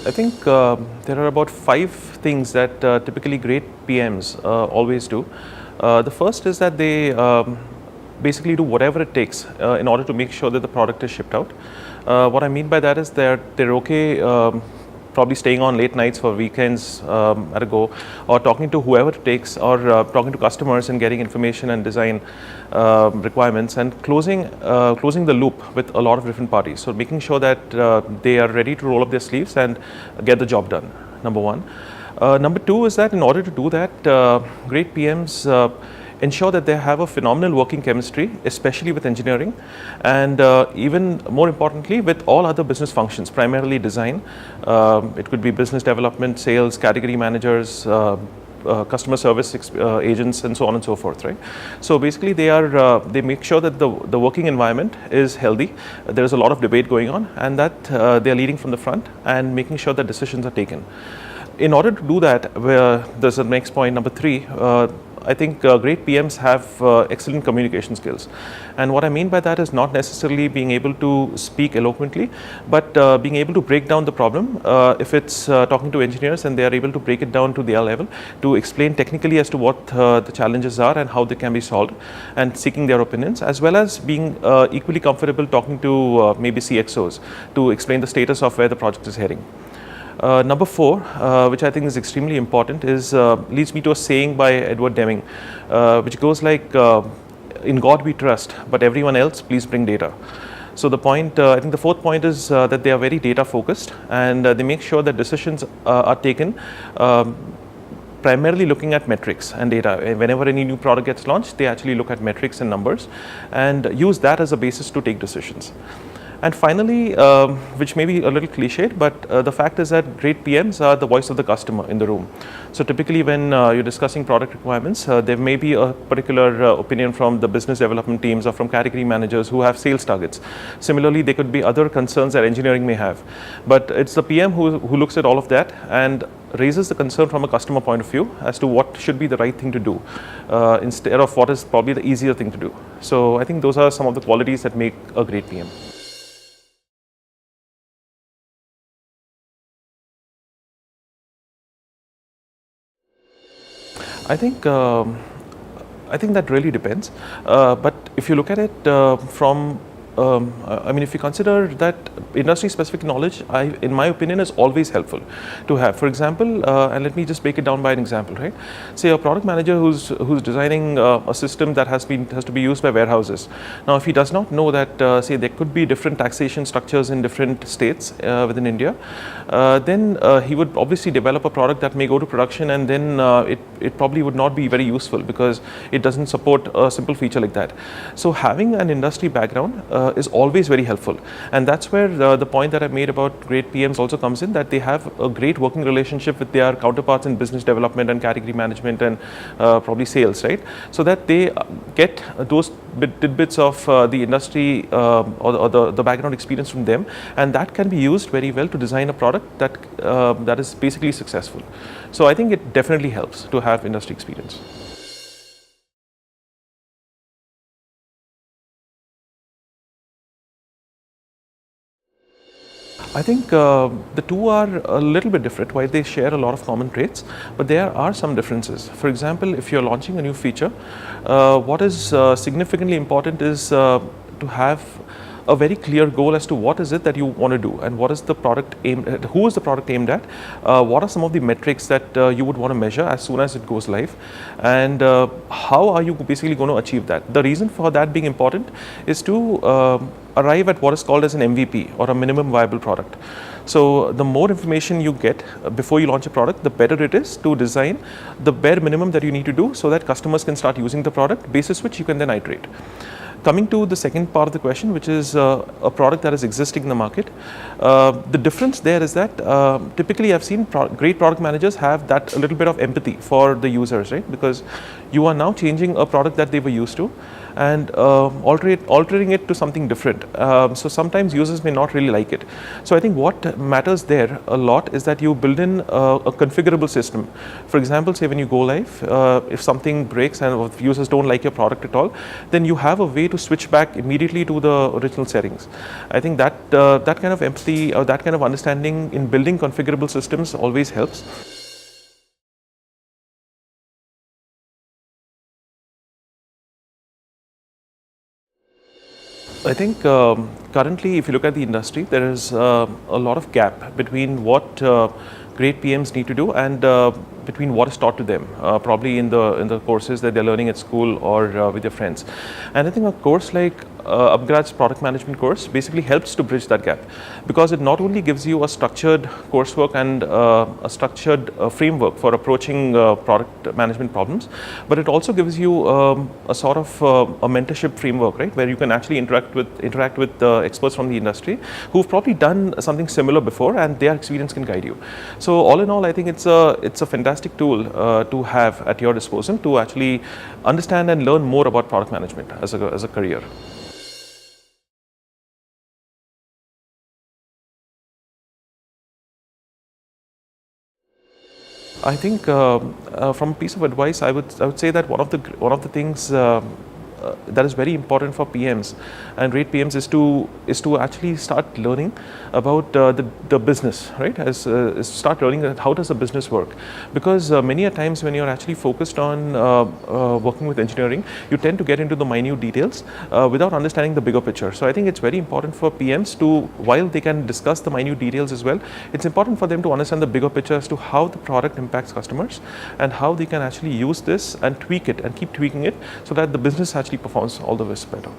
I think there are about 5 things that typically great PMs always do. The first is that they basically do whatever it takes in order to make sure that the product is shipped out. What I mean by that is they're okay probably staying on late nights for weekends at a go, or talking to whoever it takes, or talking to customers and getting information and design requirements, and closing the loop with a lot of different parties. So making sure that they are ready to roll up their sleeves and get the job done, number one. Number two is that in order to do that, great PMs ensure that they have a phenomenal working chemistry, especially with engineering, and even more importantly with all other business functions, primarily design. It could be business development, sales, category managers, customer service agents, and so on and so forth, right? So basically they make sure that the working environment is healthy. There is a lot of debate going on, and that they are leading from the front and making sure that decisions are taken. In order to do that, there's the next point, number 3. I think great PMs have excellent communication skills. And what I mean by that is not necessarily being able to speak eloquently, but being able to break down the problem. If it's talking to engineers, and they are able to break it down to their level, to explain technically as to what the challenges are and how they can be solved, and seeking their opinions, as well as being equally comfortable talking to maybe CXOs to explain the status of where the project is heading. Number 4, which I think is extremely important, is leads me to a saying by Edward Deming, which goes like, in God we trust, but everyone else please bring data. So the point, I think the 4th point is that they are very data focused, and they make sure that decisions are taken primarily looking at metrics and data. Whenever any new product gets launched, they actually look at metrics and numbers and use that as a basis to take decisions. And finally, which may be a little cliched, but the fact is that great PMs are the voice of the customer in the room. So typically when you're discussing product requirements, there may be a particular opinion from the business development teams or from category managers who have sales targets. Similarly, there could be other concerns that engineering may have. But it's the PM who looks at all of that and raises the concern from a customer point of view as to what should be the right thing to do instead of what is probably the easier thing to do. So I think those are some of the qualities that make a great PM. I think that really depends. But if you look at it from I mean, if you consider that industry-specific knowledge, in my opinion, is always helpful to have. For example, and let me just break it down by an example, right? Say a product manager who's designing a system that has to be used by warehouses. Now, if he does not know that, say, there could be different taxation structures in different states within India, then he would obviously develop a product that may go to production, and then it probably would not be very useful because it doesn't support a simple feature like that. So having an industry background is always very helpful, and that's where the point that I made about great PMs also comes in, that they have a great working relationship with their counterparts in business development and category management and probably sales, right? So that they get those tidbits of the industry or the background experience from them, and that can be used very well to design a product that is basically successful. So I think it definitely helps to have industry experience. I think the two are a little bit different. While they share a lot of common traits, but there are some differences. For example, if you're launching a new feature, what is significantly important is to have a very clear goal as to what is it that you want to do, and what is the product aimed at, who is the product aimed at, what are some of the metrics that you would want to measure as soon as it goes live, and how are you basically going to achieve that. The reason for that being important is to arrive at what is called as an MVP, or a minimum viable product. So the more information you get before you launch a product, the better it is to design the bare minimum that you need to do so that customers can start using the product, basis which you can then iterate. Coming to the second part of the question, which is a product that is existing in the market, the difference there is that typically I've seen great product managers have that a little bit of empathy for the users, right? Because you are now changing a product that they were used to, and altering it to something different. So sometimes users may not really like it. So I think what matters there a lot is that you build in a configurable system. For example, say when you go live, if something breaks and if users don't like your product at all, then you have a way to switch back immediately to the original settings. I think that that kind of empathy or that kind of understanding in building configurable systems always helps. I think currently, if you look at the industry, there is a lot of gap between what great PMs need to do and between what is taught to them, probably in the courses that they're learning at school or with their friends. And I think a course like UpGrad's product management course basically helps to bridge that gap, because it not only gives you a structured coursework and a structured framework for approaching product management problems, but it also gives you a sort of a mentorship framework, right, where you can actually interact with experts from the industry who've probably done something similar before, and their experience can guide you. So all in all, I think it's a fantastic tool to have at your disposal to actually understand and learn more about product management as a career. I think from a piece of advice, I would say that one of the things that is very important for PMs and great PMs is to actually start learning about the business, right? Is start learning how does the business work, because many a times when you're actually focused on working with engineering, you tend to get into the minute details without understanding the bigger picture. So I think it's very important for PMs to, while they can discuss the minute details as well, it's important for them to understand the bigger picture as to how the product impacts customers and how they can actually use this and tweak it and keep tweaking it so that the business actually performs all the way better.